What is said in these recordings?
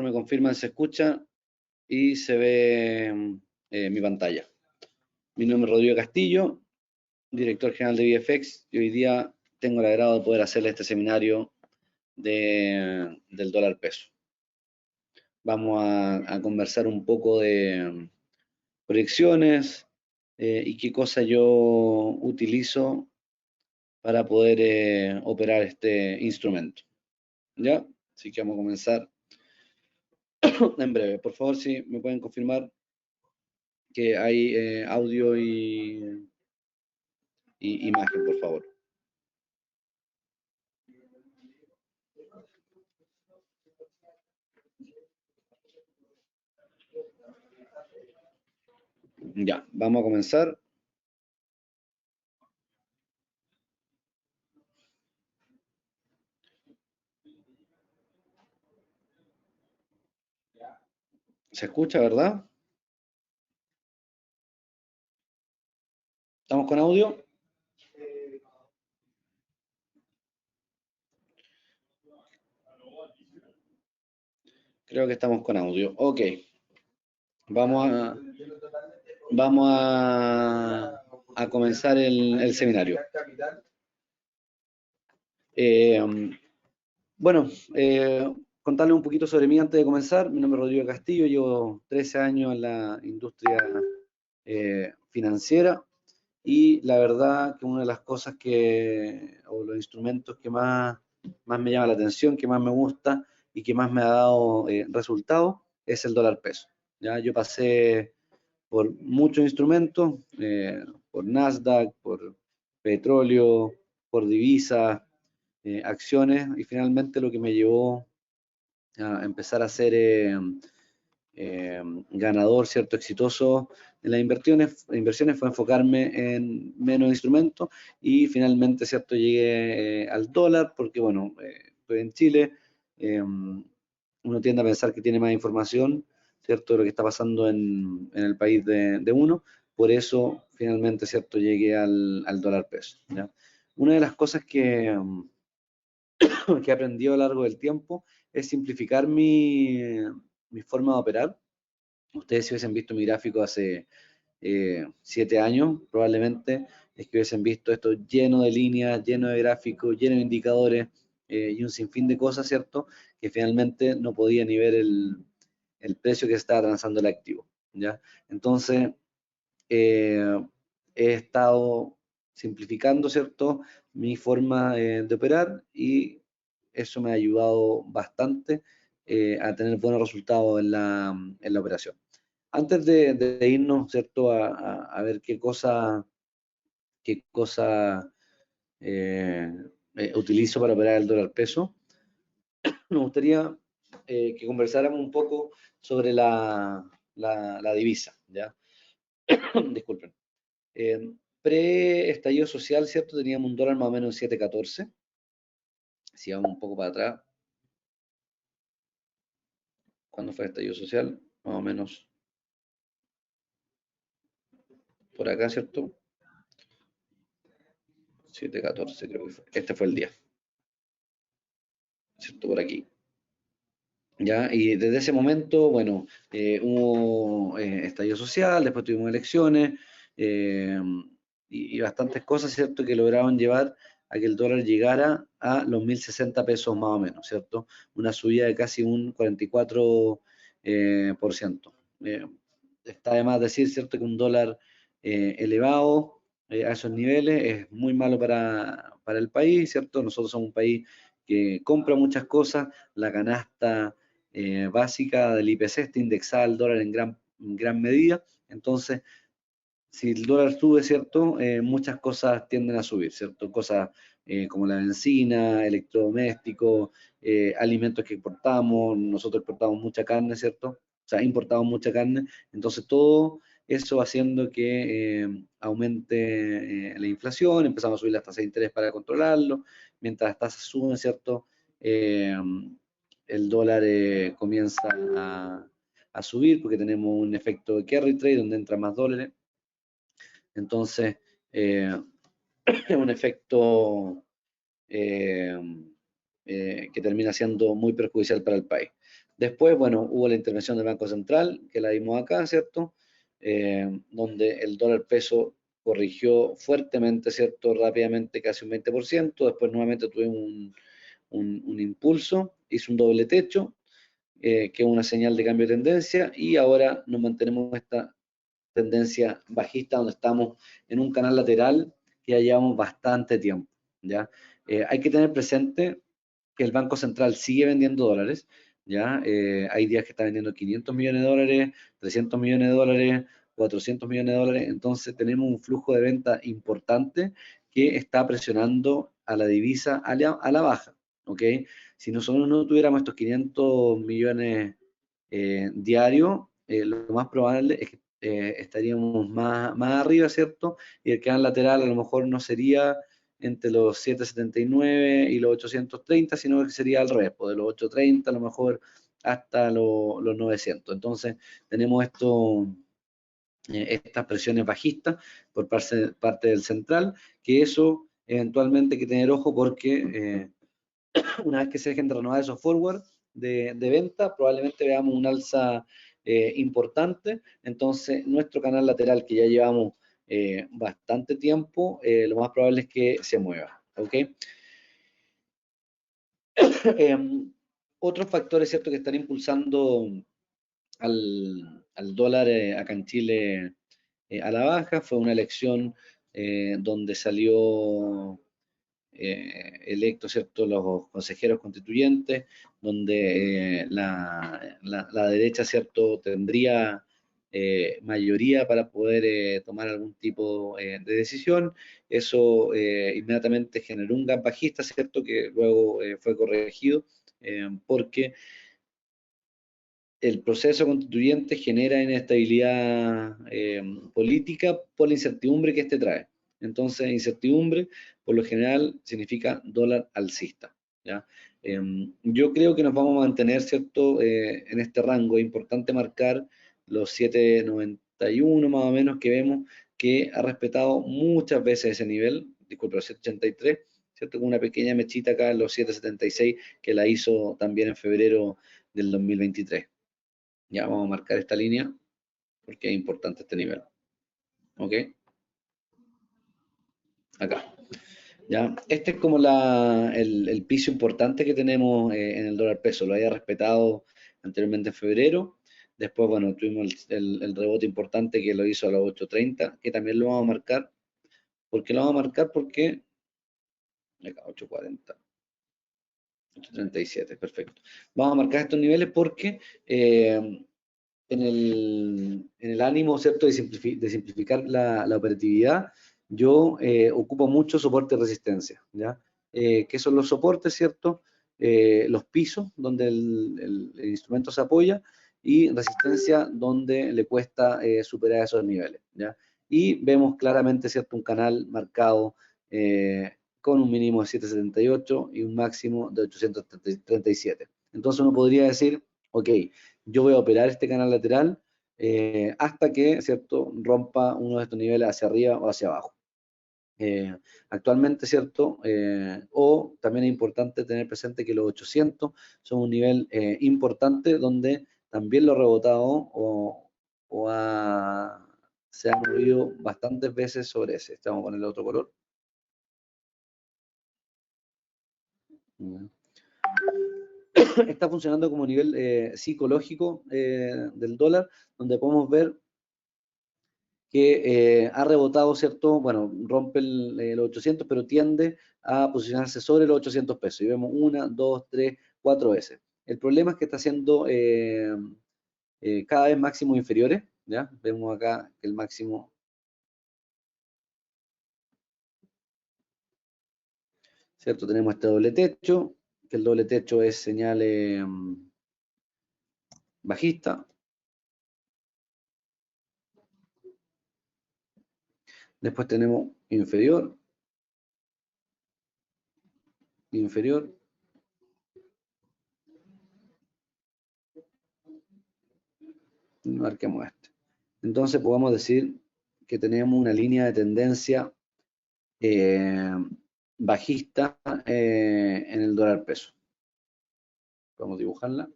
me confirman si se escucha y se ve mi pantalla. Mi nombre es Rodrigo Castillo, director general de VFX, y hoy día tengo el agrado de poder hacerle este seminario del dólar peso. Vamos a conversar un poco de proyecciones y qué cosa yo utilizo para poder operar este instrumento. ¿Ya? Así que vamos a comenzar en breve. Por favor, si me pueden confirmar que hay audio y imagen, por favor. Ya, vamos a comenzar. ¿Se escucha, verdad? ¿Estamos con audio? Creo que estamos con audio. Ok. Vamos a comenzar el seminario. Bueno, contarles un poquito sobre mí antes de comenzar. Mi nombre es Rodrigo Castillo, llevo 13 años en la industria financiera y la verdad que una de las cosas o los instrumentos que más me llama la atención, que más me gusta y que más me ha dado resultados es el dólar peso. ¿Ya? Yo pasé por muchos instrumentos, por Nasdaq, por petróleo, por divisas, acciones, y finalmente lo que me llevó a empezar a ser ganador, ¿cierto? Exitoso en las inversiones fue enfocarme en menos instrumentos y finalmente, ¿cierto? Llegué al dólar porque, bueno, estoy en Chile, uno tiende a pensar que tiene más información, ¿cierto? De lo que está pasando en el país de uno, por eso finalmente, ¿cierto? Llegué al dólar peso, ¿ya? Una de las cosas que he aprendido a lo largo del tiempo es simplificar mi forma de operar. Ustedes si hubiesen visto mi gráfico hace 7 años, probablemente es que hubiesen visto esto lleno de líneas, lleno de gráficos, lleno de indicadores y un sinfín de cosas, ¿cierto? Que finalmente no podía ni ver el precio que estaba transando el activo, ¿ya? Entonces, eh, he estado simplificando, ¿cierto? Mi forma de operar y eso me ha ayudado bastante a tener buenos resultados en la operación. Antes de irnos, ¿cierto? A ver qué cosa utilizo para operar el dólar peso, me gustaría que conversáramos un poco sobre la divisa, ¿ya? Disculpen. Pre-estallido social, ¿cierto? Teníamos un dólar más o menos en 7.14. Si vamos un poco para atrás, ¿cuándo fue el estallido social? Más o menos por acá, ¿cierto? 7.14 creo que fue. Este fue el día, ¿cierto? Por aquí. ¿Ya? Y desde ese momento, bueno, hubo estallido social, después tuvimos elecciones eh, y bastantes cosas, ¿cierto? Que lograron llevar a que el dólar llegara a los 1.060 pesos más o menos, ¿cierto? Una subida de casi un 44%. Está de más decir, ¿cierto? Que un dólar elevado a esos niveles es muy malo para el país, ¿cierto? Nosotros somos un país que compra muchas cosas, la canasta básica del IPC está indexada al dólar en gran medida, entonces si el dólar sube, ¿cierto? Muchas cosas tienden a subir, ¿cierto? Cosas como la benzina, electrodomésticos, alimentos que exportamos, nosotros exportamos mucha carne, ¿cierto? O sea, importamos mucha carne, entonces todo eso haciendo que aumente la inflación, empezamos a subir las tasas de interés para controlarlo, mientras las tasas suben, ¿cierto? Eh, el dólar comienza a subir porque tenemos un efecto de carry trade donde entran más dólares. Entonces, es un efecto que termina siendo muy perjudicial para el país. Después, bueno, hubo la intervención del Banco Central, que la vimos acá, ¿cierto? Donde el dólar peso corrigió fuertemente, ¿cierto? Rápidamente, casi un 20%. Después nuevamente tuvimos un impulso, hizo un doble techo, que es una señal de cambio de tendencia, y ahora nos mantenemos esta tendencia bajista donde estamos en un canal lateral que ya llevamos bastante tiempo, ¿ya? Hay que tener presente que el Banco Central sigue vendiendo dólares, ¿ya? Hay días que está vendiendo 500 millones de dólares, 300 millones de dólares, 400 millones de dólares, entonces tenemos un flujo de venta importante que está presionando a la divisa a la baja, ¿ok? Si nosotros no tuviéramos estos 500 millones diarios, lo más probable es que estaríamos más arriba, ¿cierto? Y el canal lateral a lo mejor no sería entre los 779 y los 830, sino que sería al revés, pues de los 830 a lo mejor hasta los 900. Entonces tenemos estas presiones bajistas por parte del central, que eso eventualmente hay que tener ojo porque una vez que se dejen de renovar esos forward de venta, probablemente veamos un alza importante. Entonces, nuestro canal lateral, que ya llevamos bastante tiempo, lo más probable es que se mueva. ¿Ok? Otros factores, ¿cierto?, que están impulsando al dólar acá en Chile a la baja. Fue una elección donde salió electos, ¿cierto?, los consejeros constituyentes, donde la derecha, ¿cierto?, tendría mayoría para poder tomar algún tipo de decisión. Eso inmediatamente generó un gap bajista, ¿cierto?, que luego fue corregido porque el proceso constituyente genera inestabilidad política por la incertidumbre que este trae. Entonces, incertidumbre, por lo general, significa dólar alcista, ¿ya? Yo creo que nos vamos a mantener, ¿cierto?, en este rango. Es importante marcar los 7,91 más o menos que vemos que ha respetado muchas veces ese nivel, disculpe, los 7,83, ¿cierto?, con una pequeña mechita acá en los 7,76 que la hizo también en febrero del 2023. Ya vamos a marcar esta línea porque es importante este nivel. ¿Ok? Acá. ¿Ya? Este es como el piso importante que tenemos en el dólar peso. Lo había respetado anteriormente en febrero. Después, bueno, tuvimos el rebote importante que lo hizo a los 8.30, que también lo vamos a marcar. ¿Por qué lo vamos a marcar? Porque, acá, 8.40. 8.37, perfecto. Vamos a marcar estos niveles porque en el ánimo, ¿cierto?, de simplificar la operatividad, yo ocupo mucho soporte y resistencia, ¿ya? ¿Qué son los soportes, cierto? Los pisos, donde el instrumento se apoya, y resistencia, donde le cuesta superar esos niveles, ¿ya? Y vemos claramente, ¿cierto?, un canal marcado con un mínimo de 778 y un máximo de 837. Entonces uno podría decir, ok, yo voy a operar este canal lateral hasta que, ¿cierto?, rompa uno de estos niveles hacia arriba o hacia abajo. Actualmente, ¿cierto? O también es importante tener presente que los 800 son un nivel importante donde también lo ha rebotado se ha movido bastantes veces sobre ese. Estamos con el otro color. Está funcionando como nivel psicológico del dólar, donde podemos ver que ha rebotado, ¿cierto? Bueno, rompe los 800, pero tiende a posicionarse sobre los 800 pesos. Y vemos una, dos, tres, cuatro veces. El problema es que está haciendo cada vez máximos inferiores, ¿ya? Vemos acá que el máximo, ¿cierto? Tenemos este doble techo, que el doble techo es señal bajista. Después tenemos inferior, inferior, y marquemos este. Entonces podemos decir que tenemos una línea de tendencia eh, bajista en el dólar peso. Podemos dibujarla.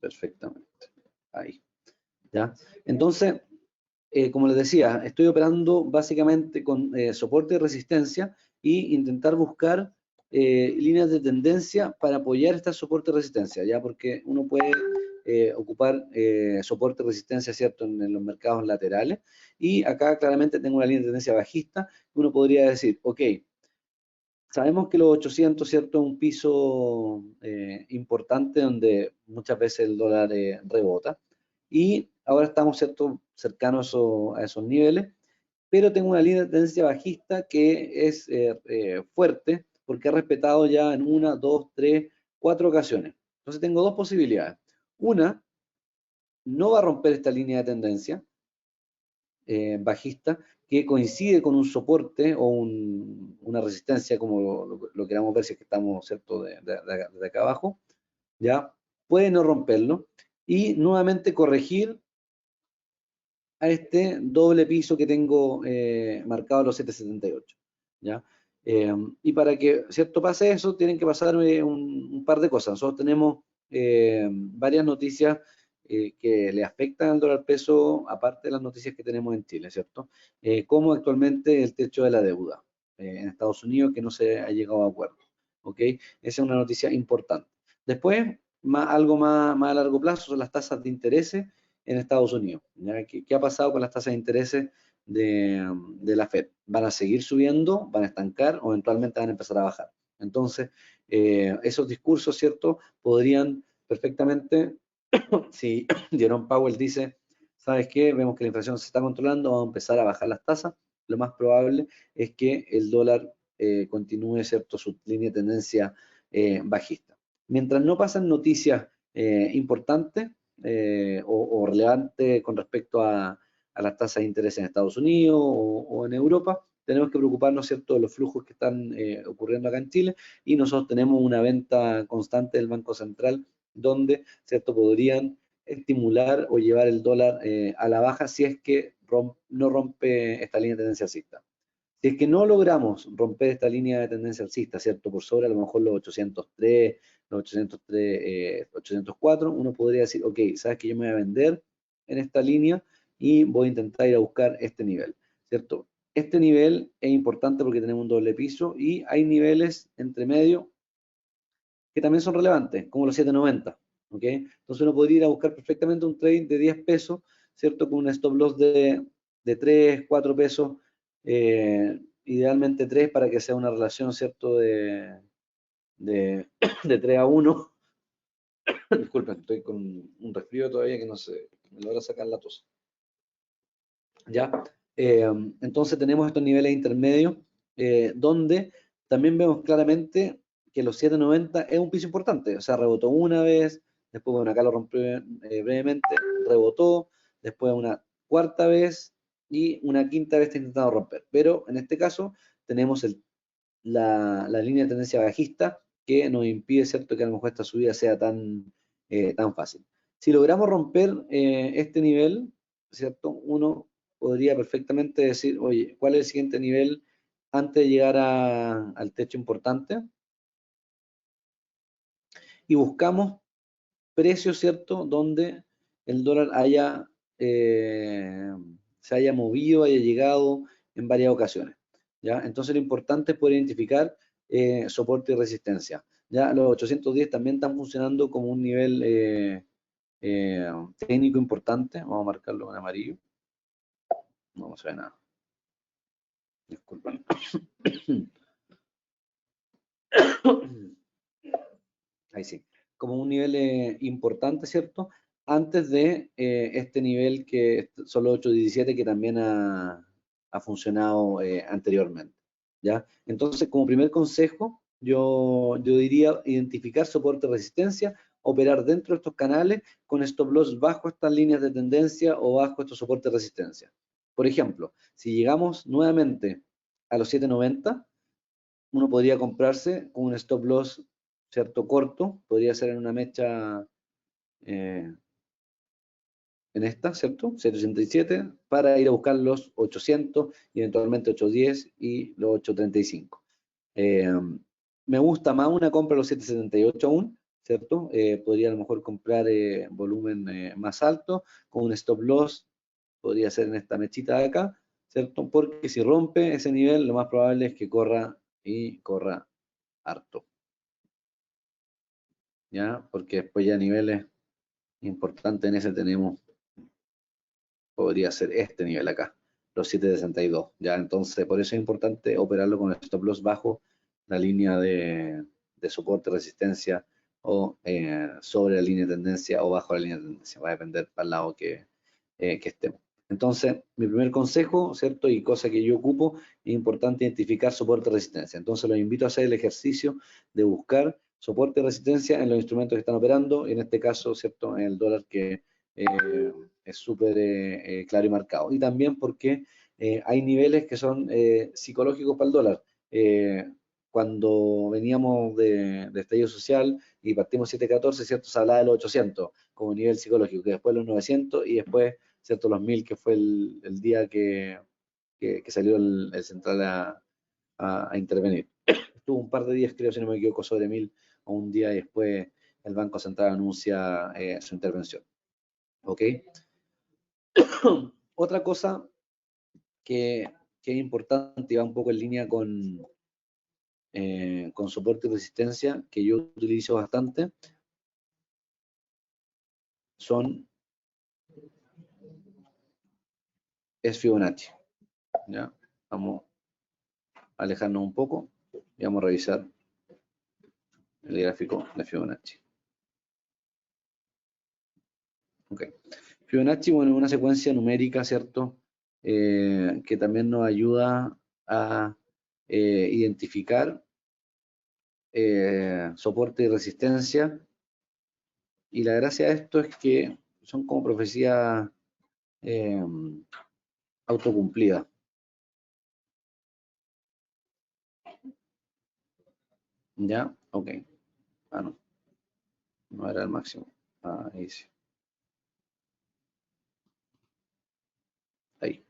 perfectamente. Ahí, ¿ya? Entonces, como les decía, estoy operando básicamente con soporte y resistencia y intentar buscar líneas de tendencia para apoyar este soporte y resistencia, ¿ya? Porque uno puede ocupar soporte y resistencia, ¿cierto?, en los mercados laterales, y acá claramente tengo una línea de tendencia bajista. Uno podría decir, ok, sabemos que los 800, ¿cierto?, es un piso importante donde muchas veces el dólar rebota, y ahora estamos, ¿cierto?, cercanos a esos niveles, pero tengo una línea de tendencia bajista que es fuerte porque ha respetado ya en una, dos, tres, cuatro ocasiones. Entonces tengo dos posibilidades. Una, no va a romper esta línea de tendencia bajista que coincide con un soporte o una resistencia, como lo queramos ver si es que estamos, ¿cierto?, de acá abajo, ¿ya? Puede no romperlo y nuevamente corregir a este doble piso que tengo marcado los 778, ¿ya? Y para que, ¿cierto?, pase eso, tienen que pasar un par de cosas. Nosotros tenemos varias noticias que le afectan al dólar peso, aparte de las noticias que tenemos en Chile, ¿cierto? Como actualmente el techo de la deuda en Estados Unidos, que no se ha llegado a acuerdo, ¿ok? Esa es una noticia importante. Después, algo más a largo plazo son las tasas de interés en Estados Unidos, ¿ya? ¿Qué ha pasado con las tasas de interés de la Fed? ¿Van a seguir subiendo? ¿Van a estancar? ¿O eventualmente van a empezar a bajar? Entonces, esos discursos, ¿cierto?, podrían perfectamente, si Jerome Powell dice, ¿sabes qué? Vemos que la inflación se está controlando, vamos a empezar a bajar las tasas, lo más probable es que el dólar continúe, ¿cierto?, su línea de tendencia bajista. Mientras no pasen noticias importantes, o relevante con respecto a las tasas de interés en Estados Unidos o en Europa, tenemos que preocuparnos, ¿cierto?, de los flujos que están ocurriendo acá en Chile, y nosotros tenemos una venta constante del Banco Central donde, ¿cierto?, podrían estimular o llevar el dólar a la baja si es que no rompe esta línea de tendencia alcista. Si es que no logramos romper esta línea de tendencia alcista, ¿cierto?, por sobre a lo mejor los 803, los 803, 804, uno podría decir, ok, sabes que yo me voy a vender en esta línea y voy a intentar ir a buscar este nivel, ¿cierto? Este nivel es importante porque tenemos un doble piso y hay niveles entre medio que también son relevantes, como los 790, ¿ok? Entonces uno podría ir a buscar perfectamente un trade de 10 pesos, ¿cierto?, con un stop loss de 3, 4 pesos, idealmente 3 para que sea una relación, ¿cierto?, de 3 a 1. Disculpen, estoy con un resfrío todavía que no sé, me logra sacar la tos. ¿Ya? Entonces tenemos estos niveles intermedios donde también vemos claramente que los 790 es un piso importante, o sea, rebotó una vez, después, bueno, acá lo rompió brevemente, rebotó, después una cuarta vez y una quinta vez está intentando romper, pero en este caso tenemos la línea de tendencia bajista que nos impide, ¿cierto?, que a lo mejor esta subida sea tan fácil. Si logramos romper este nivel, ¿cierto?, uno podría perfectamente decir, oye, ¿cuál es el siguiente nivel antes de llegar al techo importante? Y buscamos precios, ¿cierto?, donde el dólar se haya movido, haya llegado en varias ocasiones, ¿ya? Entonces lo importante es poder identificar soporte y resistencia. Ya los 810 también están funcionando como un nivel técnico importante. Vamos a marcarlo en amarillo. No se ve nada. Disculpen. Ahí sí. Como un nivel importante, ¿cierto? Antes de este nivel que son los 817 que también ha funcionado anteriormente, ¿ya? Entonces, como primer consejo, yo diría identificar soporte y resistencia, operar dentro de estos canales con stop loss bajo estas líneas de tendencia o bajo estos soportes de resistencia. Por ejemplo, si llegamos nuevamente a los 790, uno podría comprarse con un stop loss, ¿cierto?, corto, podría ser en una mecha eh, en esta, ¿cierto?, 787, para ir a buscar los 800 y eventualmente 810 y los 835. Me gusta más una compra a los 778 aún, ¿cierto? Podría a lo mejor comprar volumen más alto, con un stop loss, podría ser en esta mechita de acá, ¿cierto? Porque si rompe ese nivel, lo más probable es que corra y corra harto, ¿ya? Porque después ya niveles importantes en ese tenemos, podría ser este nivel acá, los 7.62, ¿ya? Entonces, por eso es importante operarlo con el stop loss bajo la línea de soporte, resistencia, o sobre la línea de tendencia o bajo la línea de tendencia, va a depender para el lado que estemos. Entonces, mi primer consejo, ¿cierto? Y cosa que yo ocupo, es importante identificar soporte y resistencia. Entonces, los invito a hacer el ejercicio de buscar soporte y resistencia en los instrumentos que están operando, y en este caso, ¿cierto? En el dólar que es súper claro y marcado. Y también porque hay niveles que son psicológicos para el dólar. Cuando veníamos de estallido social y partimos 7.14, ¿cierto? Se hablaba de los 800 como nivel psicológico, que después los 900 y después, ¿cierto? Los 1000, que fue el día que salió el central a intervenir. Estuvo un par de días, creo, si no me equivoco, sobre 1000 o un día y después el Banco Central anuncia su intervención. ¿Ok? Otra cosa que es importante y va un poco en línea con soporte y resistencia, que yo utilizo bastante, es Fibonacci. ¿Ya? Vamos a alejarnos un poco y vamos a revisar el gráfico de Fibonacci. Okay. Fibonacci, bueno, es una secuencia numérica, ¿cierto? Que también nos ayuda a identificar soporte y resistencia. Y la gracia de esto es que son como profecías eh, autocumplidas. ¿Ya? Ok. Ah, no. No era el máximo. Ah, ahí sí. Ahí.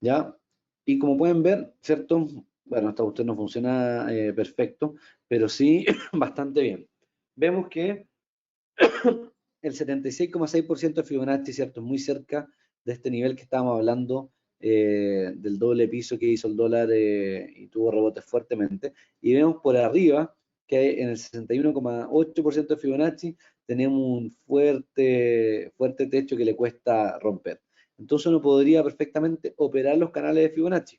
¿Ya? Y como pueden ver, ¿cierto? Bueno, esta cuestión no funciona perfecto, pero sí bastante bien. Vemos que el 76,6% de Fibonacci, ¿cierto? Muy cerca de este nivel que estábamos hablando, del doble piso que hizo el dólar y tuvo rebotes fuertemente. Y vemos por arriba que en el 61,8% de Fibonacci tenemos un fuerte techo que le cuesta romper. Entonces uno podría perfectamente operar los canales de Fibonacci,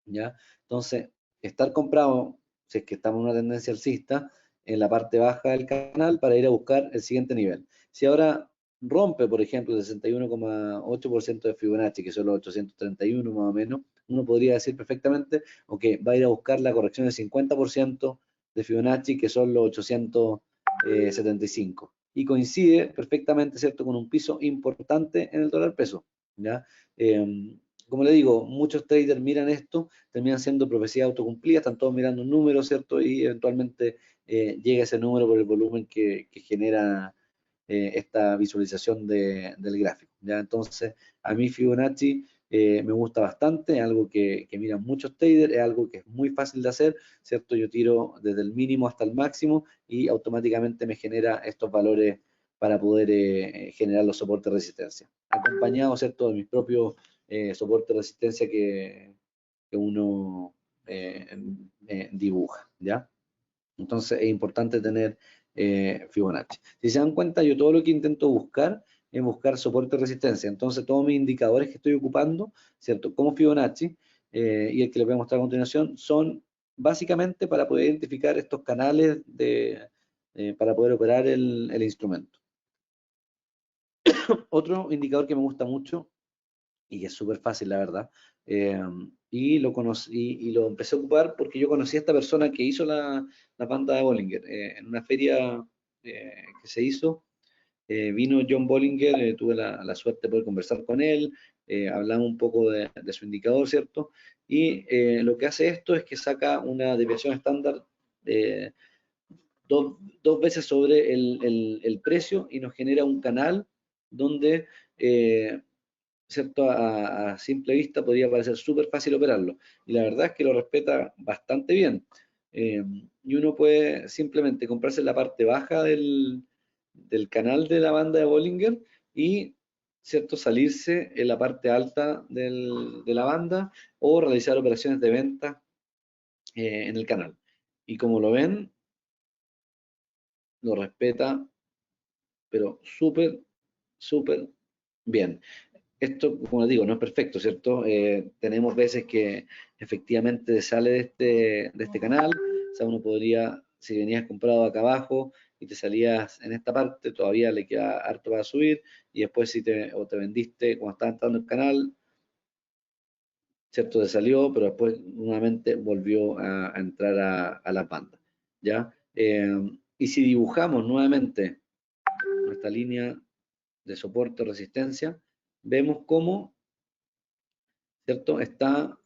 ¿ya? Entonces, estar comprado, si es que estamos en una tendencia alcista, en la parte baja del canal para ir a buscar el siguiente nivel. Si ahora rompe, por ejemplo, el 61,8% de Fibonacci, que son los 831 más o menos, uno podría decir perfectamente, ok, va a ir a buscar la corrección del 50% de Fibonacci, que son los 875. Y coincide perfectamente, ¿cierto?, con un piso importante en el dólar peso, ¿ya? Como le digo, muchos traders miran esto, terminan siendo profecías autocumplidas, están todos mirando un número, ¿cierto? Y eventualmente llega ese número por el volumen que genera esta visualización del gráfico, ¿ya? Entonces, a mí Fibonacci me gusta bastante, es algo que miran muchos traders, es algo que es muy fácil de hacer, ¿cierto? Yo tiro desde el mínimo hasta el máximo y automáticamente me genera estos valores para poder generar los soportes de resistencia. Acompañado, ¿cierto?, de mis propios soporte de resistencia que uno dibuja, ¿ya? Entonces es importante tener Fibonacci. Si se dan cuenta, yo todo lo que intento buscar es buscar soporte de resistencia. Entonces todos mis indicadores que estoy ocupando, ¿cierto? Como Fibonacci, y el que les voy a mostrar a continuación, son básicamente para poder identificar estos canales para poder operar el instrumento. Otro indicador que me gusta mucho y que es súper fácil, la verdad. Y lo conocí y lo empecé a ocupar porque yo conocí a esta persona que hizo la banda de Bollinger. En una feria que se hizo, vino John Bollinger, tuve la suerte de poder conversar con él, hablamos un poco de su indicador, ¿cierto? Y lo que hace esto es que saca una desviación estándar eh, dos veces sobre el precio y nos genera un canal donde ¿cierto? A simple vista podría parecer súper fácil operarlo. Y la verdad es que lo respeta bastante bien. y uno puede simplemente comprarse la parte baja del canal de la banda de Bollinger y, ¿cierto?, salirse en la parte alta de la banda o realizar operaciones de venta en el canal. Y como lo ven, lo respeta, pero súper, súper bien. Esto, como les digo, no es perfecto, ¿cierto? Tenemos veces que efectivamente sale de este canal, o sea, uno podría, si venías comprado acá abajo y te salías en esta parte, todavía le queda harto para subir, y después si te vendiste cuando estaba entrando el canal, ¿cierto? Te salió, pero después nuevamente volvió a entrar a las bandas, ¿ya? Y si dibujamos nuevamente nuestra línea de soporte o resistencia, vemos cómo, ¿cierto? Está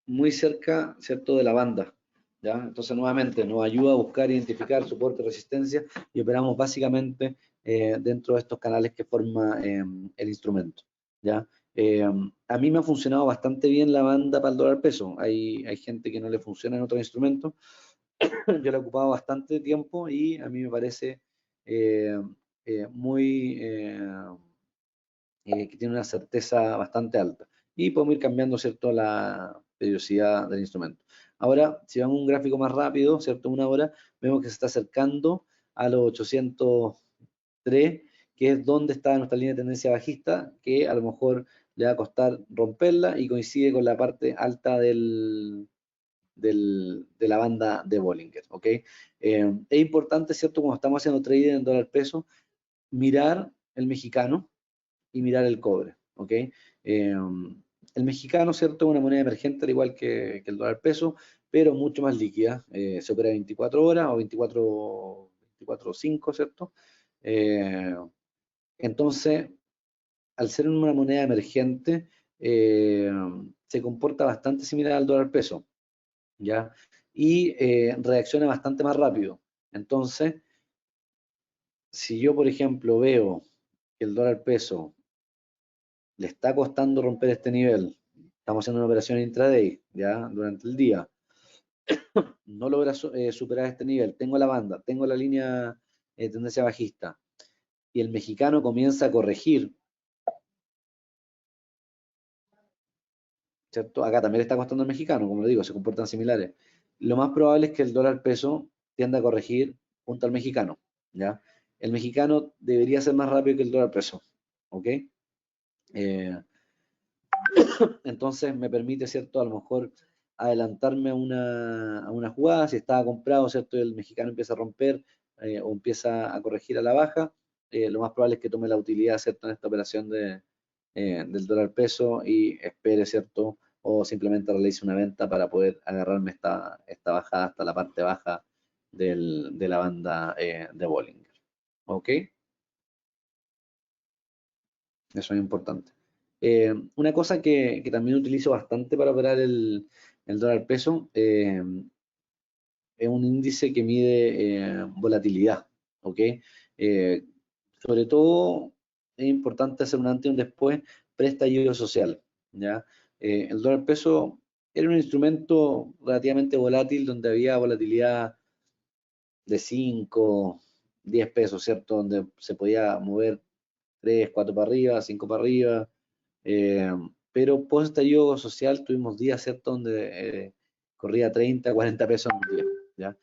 muy cerca, ¿cierto?, de la banda, ¿ya? Entonces, nuevamente, nos ayuda a buscar, identificar soporte, resistencia, y operamos básicamente dentro de estos canales que forma el instrumento, ¿ya? A mí me ha funcionado bastante bien la banda para el dólar peso. Hay gente que no le funciona en otros instrumentos. Yo la he ocupado bastante tiempo y a mí me parece eh, muy que tiene una certeza bastante alta. Y podemos ir cambiando, ¿cierto?, la periodicidad del instrumento. Ahora, si vamos a un gráfico más rápido, ¿cierto?, una hora, vemos que se está acercando a los 803, que es donde está nuestra línea de tendencia bajista, que a lo mejor le va a costar romperla y coincide con la parte alta de la banda de Bollinger, ¿ok? Es importante, ¿cierto?, cuando estamos haciendo trading en dólar peso, mirar el mexicano y mirar el cobre, ¿ok? El mexicano, ¿cierto? Es una moneda emergente, al igual que el dólar peso, pero mucho más líquida. Se opera 24 horas o 24/5, ¿cierto? Eh, entonces, al ser una moneda emergente, eh, se comporta bastante similar al dólar peso, ¿ya? Y reacciona bastante más rápido. Entonces, si yo, por ejemplo, veo que el dólar peso le está costando romper este nivel, estamos haciendo una operación intraday, ya, durante el día, no logra superar este nivel, tengo la banda, tengo la línea de tendencia bajista, y el mexicano comienza a corregir, ¿cierto? Acá también le está costando al mexicano, como le digo, se comportan similares. Lo más probable es que el dólar peso tienda a corregir junto al mexicano, ¿ya? El mexicano debería ser más rápido que el dólar peso, ¿ok? Eh, Entonces me permite, ¿cierto? A lo mejor adelantarme a una jugada, si estaba comprado, ¿cierto? Y el mexicano empieza a romper o empieza a corregir a la baja, lo más probable es que tome la utilidad, ¿cierto? En esta operación del dólar peso y espere, ¿cierto? O simplemente realice una venta para poder agarrarme esta bajada hasta la parte baja de la banda de Bollinger. ¿Ok? Eso es importante. Una cosa que también utilizo bastante para operar el dólar peso es un índice que mide volatilidad, ¿ok? Sobre todo es importante hacer un antes y un después pre-estallido social, ¿ya? El dólar peso era un instrumento relativamente volátil donde había volatilidad de 5, 10 pesos, ¿cierto? Donde se podía mover 3, 4 para arriba, 5 para arriba, eh, pero post estallido social tuvimos días, ¿cierto?, donde corría 30, 40 pesos en un día, ¿ya?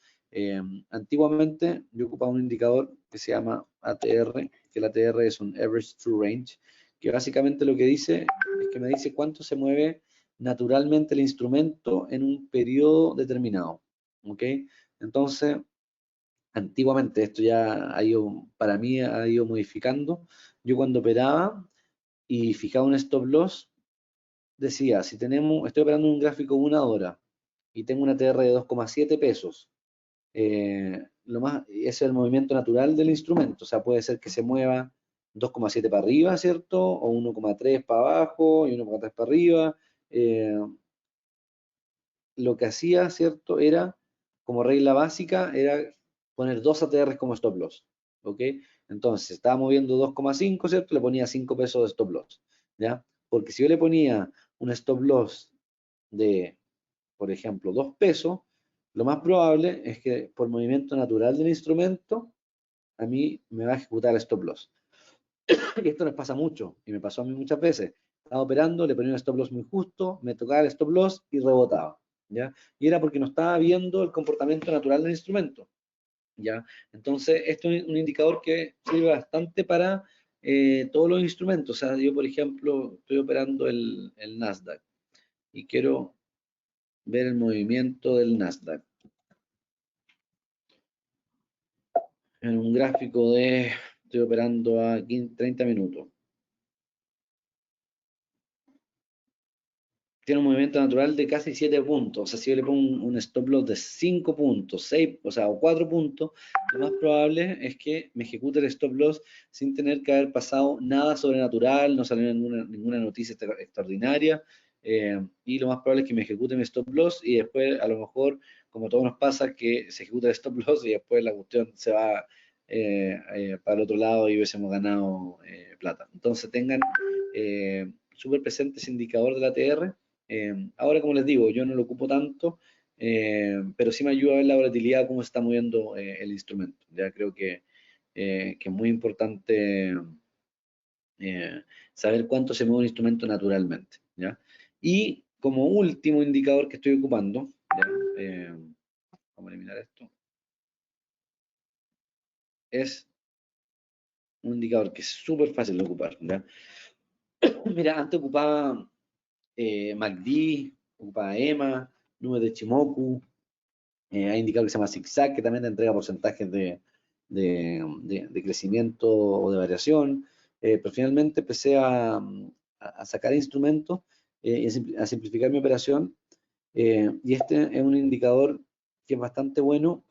Antiguamente yo ocupaba un indicador que se llama ATR, que el ATR es un Average True Range, que básicamente lo que dice es que me dice cuánto se mueve naturalmente el instrumento en un periodo determinado, ¿ok? Entonces, antiguamente esto ya ha ido, para mí ha ido modificando. Yo cuando operaba y fijaba un stop loss, decía, si estoy operando un gráfico de una hora y tengo una TR de 2,7 pesos, ese es el movimiento natural del instrumento, o sea, puede ser que se mueva 2,7 para arriba, ¿cierto? O 1,3 para abajo y 1,3 para arriba. Eh, lo que hacía, ¿cierto? Era, como regla básica, era poner dos ATRs como stop loss, ¿ok? Entonces, estaba moviendo 2,5, ¿cierto? Le ponía 5 pesos de stop loss, ¿ya? Porque si yo le ponía un stop loss de por ejemplo, 2 pesos, lo más probable es que por movimiento natural del instrumento, a mí me va a ejecutar el stop loss. Y esto nos pasa mucho, y me pasó a mí muchas veces. Estaba operando, le ponía un stop loss muy justo, me tocaba el stop loss y rebotaba, ¿ya? Y era porque no estaba viendo el comportamiento natural del instrumento, ¿ya? Entonces, esto es un indicador que sirve bastante para todos los instrumentos. O sea, yo, por ejemplo, estoy operando el Nasdaq y quiero ver el movimiento del Nasdaq en un gráfico estoy operando a 30 minutos. Tiene un movimiento natural de casi 7 puntos. O sea, si yo le pongo un stop loss de 5 puntos, 6, o sea, o 4 puntos, lo más probable es que me ejecute el stop loss sin tener que haber pasado nada sobrenatural, no salió ninguna noticia extraordinaria, y lo más probable es que me ejecute mi stop loss y después, a lo mejor, como todo nos pasa, que se ejecuta el stop loss y después la cuestión se va para el otro lado y hubiésemos ganado plata. Entonces tengan súper presente ese indicador de la TR. Ahora, como les digo, yo no lo ocupo tanto, pero sí me ayuda a ver la volatilidad, cómo se está moviendo el instrumento. Ya creo que es muy importante saber cuánto se mueve un instrumento naturalmente, ¿ya? Y como último indicador que estoy ocupando, ¿ya? Vamos a eliminar esto, es un indicador que es súper fácil de ocupar, ¿ya? Mira, antes ocupaba MACD, ocupaba EMA, nubes de Chimoku. Hay indicador que se llama zigzag, que también te entrega porcentajes de crecimiento o de variación. Pero finalmente empecé a sacar instrumentos y a simplificar mi operación. Y este es un indicador que es bastante bueno,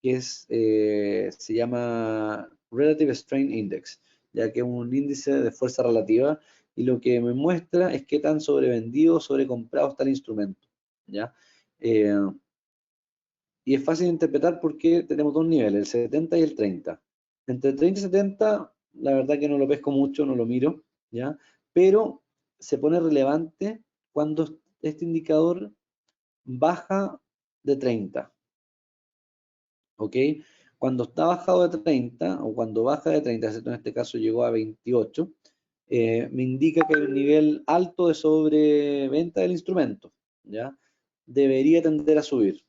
que se llama Relative Strain Index, ya que es un índice de fuerza relativa y lo que me muestra es qué tan sobrevendido o sobrecomprado está el instrumento, ¿ya? Eh, y es fácil de interpretar porque tenemos dos niveles, el 70 y el 30. Entre el 30 y 70, la verdad que no lo pesco mucho, no lo miro, ¿ya? Pero se pone relevante cuando este indicador baja de 30, ¿ok? Cuando está bajado de 30, o cuando baja de 30, ¿cierto? En este caso llegó a 28, me indica que hay un nivel alto de sobreventa del instrumento, ¿ya? Debería tender a subir.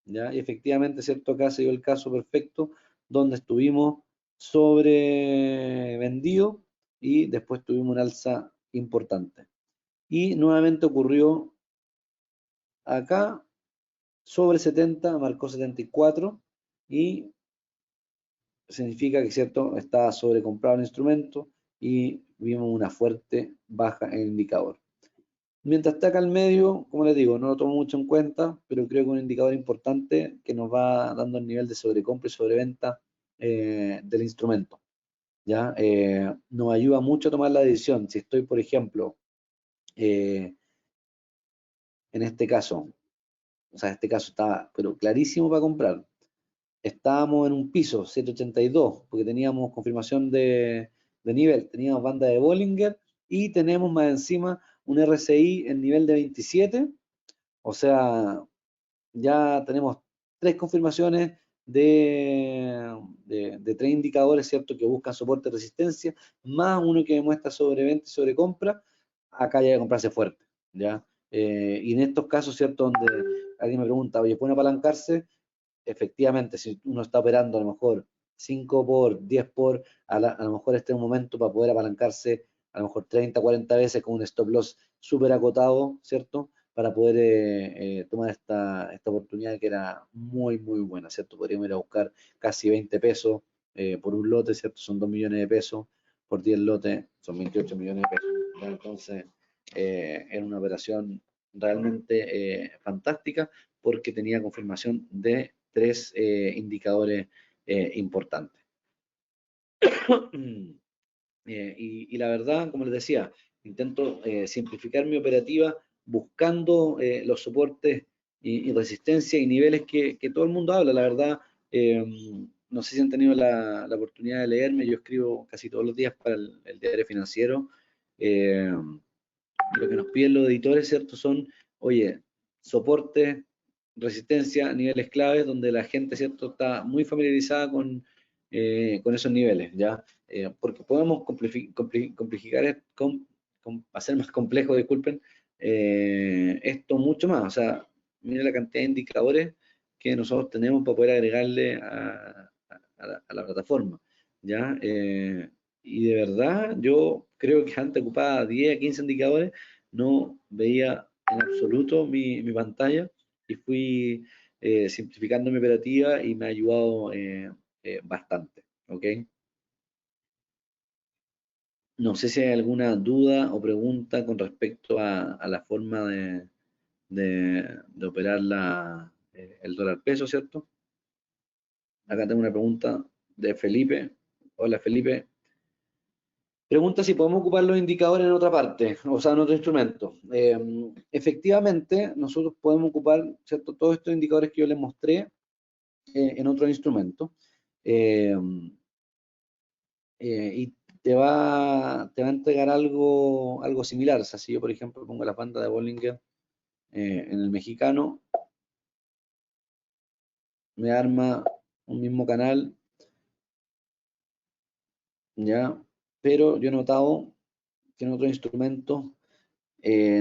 ¿Ya? Y efectivamente, ¿cierto? Acá se dio el caso perfecto donde estuvimos sobrevendidos y después tuvimos un alza importante. Y nuevamente ocurrió acá, sobre 70, marcó 74 y significa que, ¿cierto? Está sobrecomprado el instrumento y vimos una fuerte baja en el indicador. Mientras está acá al medio, como les digo, no lo tomo mucho en cuenta, pero creo que es un indicador importante que nos va dando el nivel de sobrecompra y sobreventa del instrumento, ¿ya? Nos ayuda mucho a tomar la decisión. Si estoy, por ejemplo, eh, en este caso, o sea, este caso está, pero clarísimo para comprar. Estábamos en un piso, 782, porque teníamos confirmación de nivel, teníamos banda de Bollinger y tenemos más encima un RSI en nivel de 27. O sea, ya tenemos tres confirmaciones de tres indicadores, ¿cierto? Que buscan soporte y resistencia, más uno que demuestra sobreventa y sobrecompra. Acá ya hay que comprarse fuerte, ¿ya? Y en estos casos, ¿cierto? Donde alguien me pregunta, oye, ¿pueden apalancarse? Efectivamente, si uno está operando a lo mejor 5 por, 10 por, a lo mejor este es un momento para poder apalancarse a lo mejor 30, 40 veces con un stop loss súper acotado, ¿cierto? Para poder tomar esta oportunidad que era muy, muy buena, ¿cierto? Podríamos ir a buscar casi 20 pesos por un lote, ¿cierto? Son 2 millones de pesos, por 10 lotes son 28 millones de pesos, ¿ya? Entonces, era una operación realmente fantástica porque tenía confirmación de tres indicadores importantes. Y la verdad, como les decía, intento simplificar mi operativa buscando los soportes y resistencia y niveles que todo el mundo habla. La verdad, no sé si han tenido la oportunidad de leerme, yo escribo casi todos los días para el diario financiero. Lo que nos piden los editores, ¿cierto? Son, oye, soporte, resistencia, niveles claves, donde la gente, ¿cierto?, está muy familiarizada con esos niveles, ¿ya? Porque podemos complicar, hacer más complejo, disculpen, esto mucho más. O sea, mira la cantidad de indicadores que nosotros tenemos para poder agregarle a la plataforma, ¿ya? Y de verdad, yo creo que antes ocupaba 10 a 15 indicadores, no veía en absoluto mi pantalla y fui simplificando mi operativa y me ha ayudado bastante, ¿ok? No sé si hay alguna duda o pregunta con respecto a la forma de operar el dólar peso, ¿cierto? Acá tengo una pregunta de Felipe. Hola Felipe. Pregunta si podemos ocupar los indicadores en otra parte, o sea, en otro instrumento. Efectivamente, nosotros podemos ocupar, ¿cierto?, todos estos indicadores que yo les mostré en otro instrumento. Eh, y te va a entregar algo similar. O sea, si yo, por ejemplo, pongo la banda de Bollinger en el mexicano, me arma un mismo canal, ¿ya? Pero yo he notado que en otros instrumentos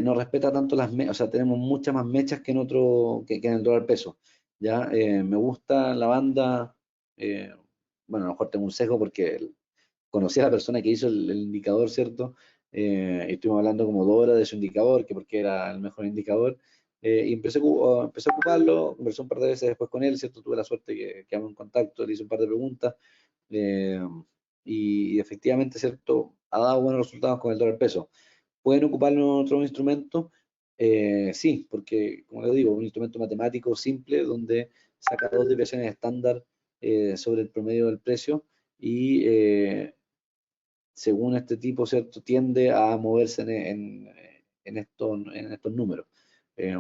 no respeta tanto las mechas, o sea, tenemos muchas más mechas que en el dólar peso, ¿ya? Me gusta la banda, bueno, a lo mejor tengo un sesgo porque conocí a la persona que hizo el indicador, ¿cierto? Y estuvimos hablando como 2 horas de su indicador, que porque era el mejor indicador, y empecé a ocuparlo, conversé un par de veces después con él, ¿cierto? Tuve la suerte que quedamos en contacto, le hice un par de preguntas, eh, y efectivamente, ¿cierto? Ha dado buenos resultados con el dólar peso. ¿Pueden ocuparlo en otros instrumentos? Sí, porque, como les digo, un instrumento matemático simple donde saca 2 desviaciones estándar sobre el promedio del precio y según este tipo, ¿cierto?, tiende a moverse en estos números. Eh,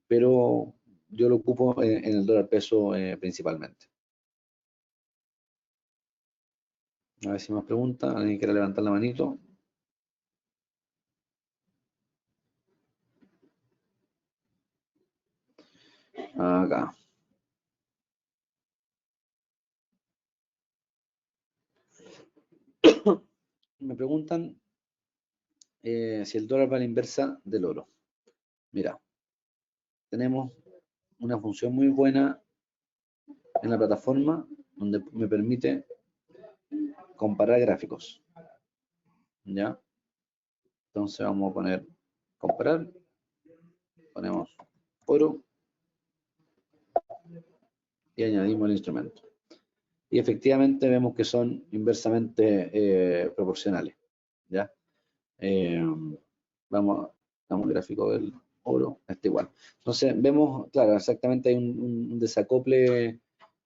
pero yo lo ocupo en el dólar peso principalmente. A ver si más preguntas. ¿Alguien quiere levantar la manito? Acá. Me preguntan si el dólar va a la inversa del oro. Mira, tenemos una función muy buena en la plataforma donde me permite comparar gráficos. ¿Ya? Entonces vamos a poner comparar, ponemos oro y añadimos el instrumento. Y efectivamente vemos que son inversamente proporcionales. ¿Ya? Eh, damos el gráfico del oro, está igual. Entonces vemos, claro, exactamente hay un desacople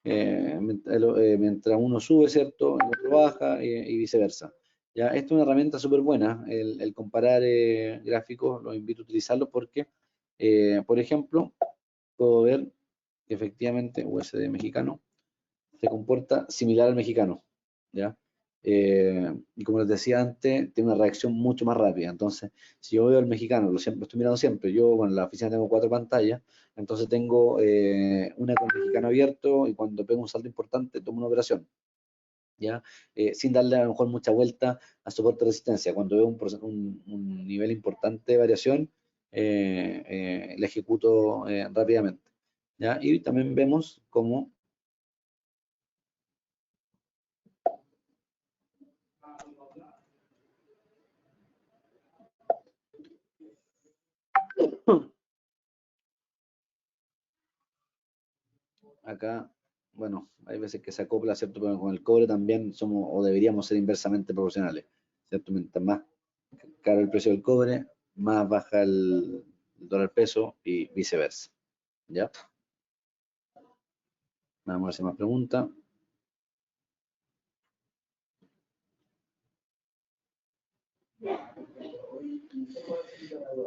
mientras uno sube, ¿cierto? El otro baja y viceversa. Ya, esta es una herramienta súper buena, el comparar gráficos, los invito a utilizarlo porque, por ejemplo, puedo ver que efectivamente USD mexicano se comporta similar al mexicano, ¿ya? Y como les decía antes, tiene una reacción mucho más rápida. Entonces, si yo veo el mexicano, lo estoy mirando siempre, yo bueno, en la oficina tengo 4 pantallas, entonces tengo una con el mexicano abierto y cuando pego un salto importante tomo una operación, ¿ya? Sin darle a lo mejor mucha vuelta a soporte de resistencia. Cuando veo un nivel importante de variación, la ejecuto rápidamente, ¿ya? Y también vemos cómo acá, bueno, hay veces que se acopla, ¿cierto? Pero con el cobre también somos o deberíamos ser inversamente proporcionales, ¿cierto? Mientras más caro el precio del cobre, más baja el dólar peso y viceversa, ¿ya? Vamos a ver si más preguntas.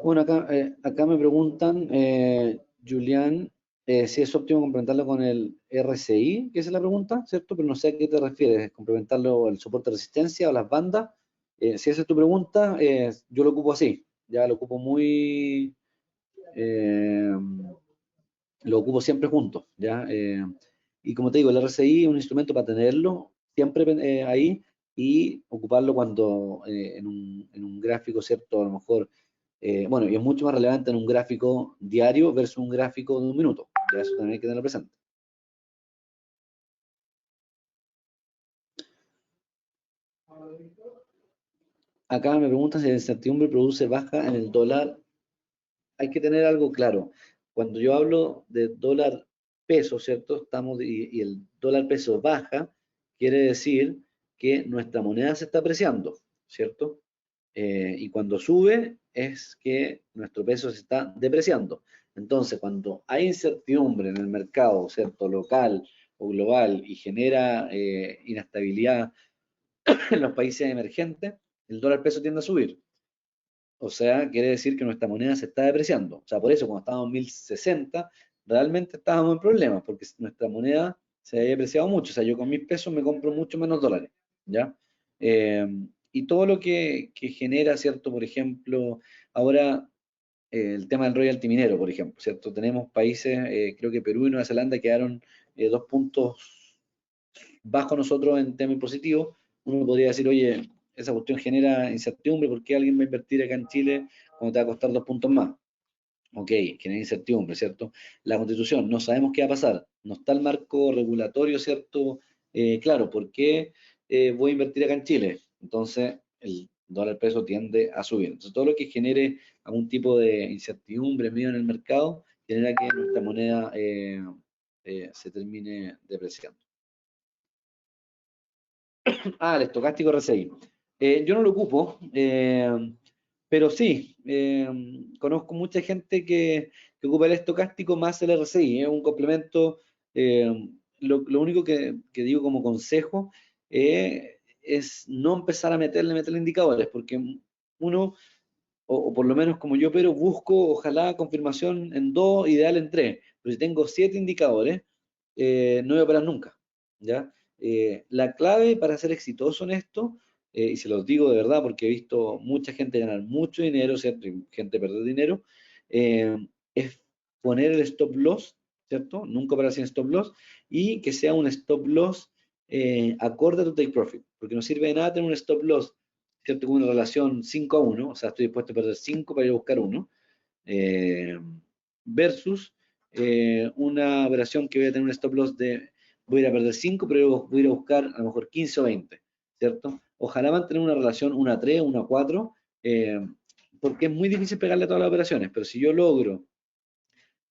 Bueno, acá me preguntan, Julián, si es óptimo complementarlo con el RSI, que esa es la pregunta, ¿cierto? Pero no sé a qué te refieres, complementarlo el soporte de resistencia o las bandas. Si esa es tu pregunta, yo lo ocupo así, ya lo ocupo muy, lo ocupo siempre juntos, ¿ya? Y como te digo, el RSI es un instrumento para tenerlo siempre ahí y ocuparlo cuando en un gráfico, ¿cierto? A lo mejor, bueno, y es mucho más relevante en un gráfico diario versus un gráfico de un minuto, ya eso también hay que tenerlo presente. Acá me preguntan si la incertidumbre produce baja en el dólar. Hay que tener algo claro. Cuando yo hablo de dólar peso, ¿cierto? Y el dólar peso baja, quiere decir que nuestra moneda se está apreciando, ¿cierto? Y cuando sube es que nuestro peso se está depreciando. Entonces, cuando hay incertidumbre en el mercado, ¿cierto? Local o global y genera inestabilidad en los países emergentes, el dólar peso tiende a subir. O sea, quiere decir que nuestra moneda se está depreciando. O sea, por eso cuando estábamos en 1060, realmente estábamos en problemas, porque nuestra moneda se había depreciado mucho. O sea, yo con mis pesos me compro mucho menos dólares, ¿ya? Eh, y todo lo que genera, ¿cierto? Por ejemplo, ahora el tema del royalty minero, por ejemplo, ¿cierto? Tenemos países, creo que Perú y Nueva Zelanda quedaron 2 puntos bajo nosotros en tema impositivo. Uno podría decir, oye, esa cuestión genera incertidumbre, ¿por qué alguien va a invertir acá en Chile cuando te va a costar 2 puntos más? Ok, genera incertidumbre, ¿cierto? La Constitución, no sabemos qué va a pasar, no está el marco regulatorio, ¿cierto? Claro, ¿por qué voy a invertir acá en Chile? Entonces, el dólar peso tiende a subir. Entonces, todo lo que genere algún tipo de incertidumbre medio en el mercado genera que nuestra moneda se termine depreciando. Ah, el estocástico RSI. Yo no lo ocupo, pero sí, conozco mucha gente que ocupa el estocástico más el RSI. Es un complemento. Lo único que digo como consejo es no empezar a meterle indicadores, porque uno, o por lo menos como yo, pero busco ojalá confirmación en 2, ideal en 3. Pero si tengo 7 indicadores, no voy a operar nunca, ¿ya? La clave para ser exitoso en esto, y se los digo de verdad porque he visto mucha gente ganar mucho dinero, ¿cierto? Y gente perder dinero, eh, es poner el stop loss, ¿cierto? Nunca operar sin stop loss, y que sea un stop loss acorde a tu take profit, porque no sirve de nada tener un stop loss, ¿cierto? Con una relación 5-1, o sea, estoy dispuesto a perder 5 para ir a buscar uno, eh, versus una operación que voy a tener un stop loss de voy a ir a perder 5, pero voy a ir a buscar a lo mejor 15 o 20, ¿cierto? Ojalá mantener una relación 1-3, 1-4, porque es muy difícil pegarle a todas las operaciones, pero si yo logro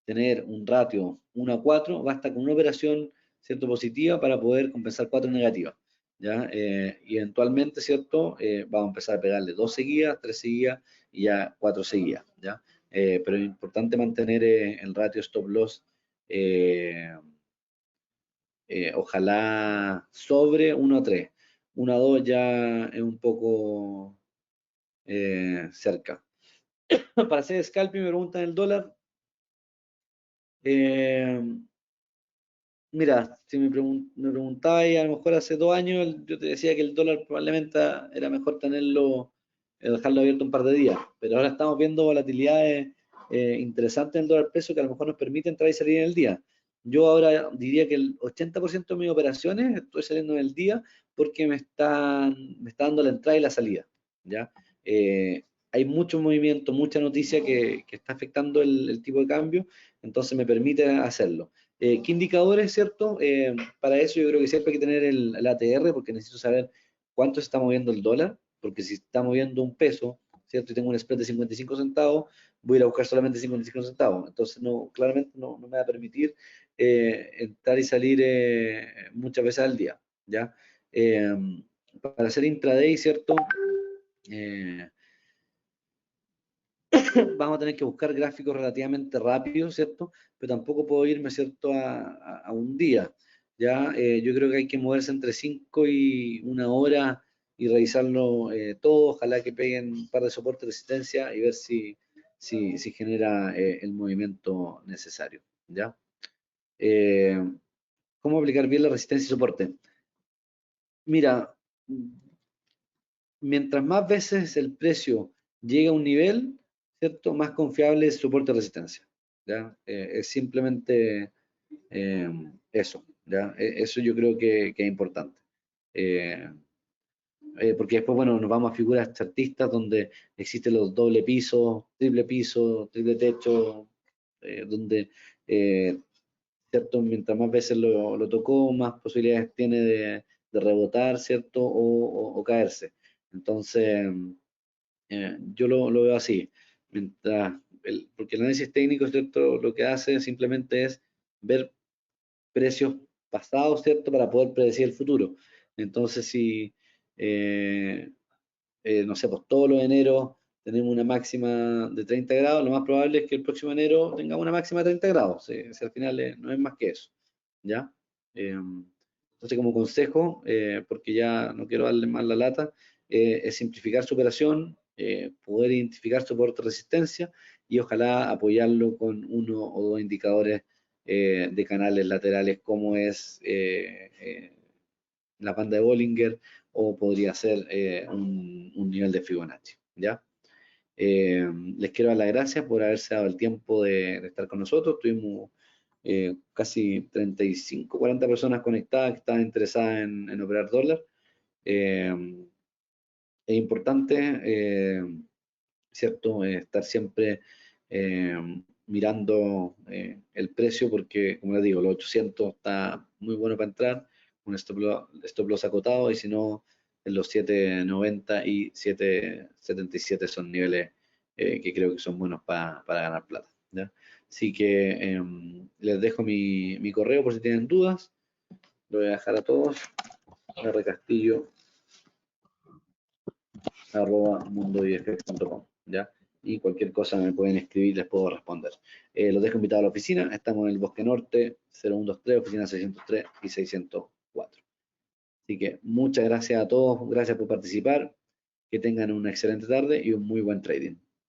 tener un ratio 1-4, basta con una operación, ¿cierto? Positiva para poder compensar 4 negativas, ¿ya? Y eventualmente, ¿cierto? Vamos a empezar a pegarle 2 seguidas, 3 seguidas y ya 4 seguidas, ¿ya? Pero es importante mantener el ratio stop loss, eh, ojalá sobre 1-3. 1-2 ya es un poco cerca. Para hacer scalping me preguntan el dólar. Eh, Mira, si me preguntabas, a lo mejor hace 2 años, yo te decía que el dólar probablemente era mejor tenerlo, dejarlo abierto un par de días, pero ahora estamos viendo volatilidades interesantes en el dólar peso que a lo mejor nos permiten entrar y salir en el día. Yo ahora diría que el 80% de mis operaciones estoy saliendo en el día porque me está dando la entrada y la salida, ¿ya? Hay mucho movimiento, mucha noticia que está afectando el tipo de cambio, entonces me permite hacerlo. ¿Qué indicadores, cierto? Para eso yo creo que siempre hay que tener el ATR porque necesito saber cuánto se está moviendo el dólar, porque si está moviendo un peso, ¿cierto? Y tengo un spread de 55 centavos, voy a ir a buscar solamente 55 centavos. Entonces, no, claramente no me va a permitir entrar y salir muchas veces al día, ¿ya? Eh, para hacer intraday, ¿cierto? Eh, vamos a tener que buscar gráficos relativamente rápidos, ¿cierto? Pero tampoco puedo irme, ¿cierto?, a un día, ¿ya? Yo creo que hay que moverse entre 5 y 1 hora y revisarlo todo, ojalá que peguen un par de soportes de resistencia y ver si genera el movimiento necesario, ¿ya? Eh, ¿Cómo aplicar bien la resistencia y soporte? Mira, mientras más veces el precio llega a un nivel, ¿cierto? Más confiable es soporte de resistencia, ¿ya? Es simplemente eso, ¿ya? Eso yo creo que es importante. Eh, Porque después, bueno, nos vamos a figuras chartistas donde existen los doble piso, triple techo, donde, ¿cierto? Mientras más veces lo tocó, más posibilidades tiene de rebotar, ¿cierto? O caerse. Entonces, yo lo veo así. Porque el análisis técnico, ¿cierto? Lo que hace simplemente es ver precios pasados, ¿cierto? Para poder predecir el futuro. Entonces, si, eh, no sé, pues todos los eneros tenemos una máxima de 30 grados, lo más probable es que el próximo enero tenga una máxima de 30 grados. Si al final no es más que eso, ¿ya? Entonces, como consejo, porque ya no quiero darle más la lata, es simplificar su operación, poder identificar soporte de resistencia y ojalá apoyarlo con uno o dos indicadores de canales laterales como es la banda de Bollinger o podría ser un nivel de Fibonacci, ¿ya? Les quiero dar las gracias por haberse dado el tiempo de estar con nosotros. Tuvimos casi 35, 40 personas conectadas que estaban interesadas en operar dólar. Eh, es importante, ¿cierto? Estar siempre eh, mirando el precio porque, como les digo, los 800 está muy bueno para entrar, un stop loss acotado y si no, en los 790 y 777 son niveles que creo que son buenos para ganar plata, ¿ya? Así que les dejo mi correo por si tienen dudas, lo voy a dejar a todos, rcastillo@mundoifx.com, ¿ya? Y cualquier cosa me pueden escribir, les puedo responder. Los dejo invitados a la oficina, estamos en el Bosque Norte, 0123, oficina 603 y 604. Así que muchas gracias a todos, gracias por participar, que tengan una excelente tarde y un muy buen trading.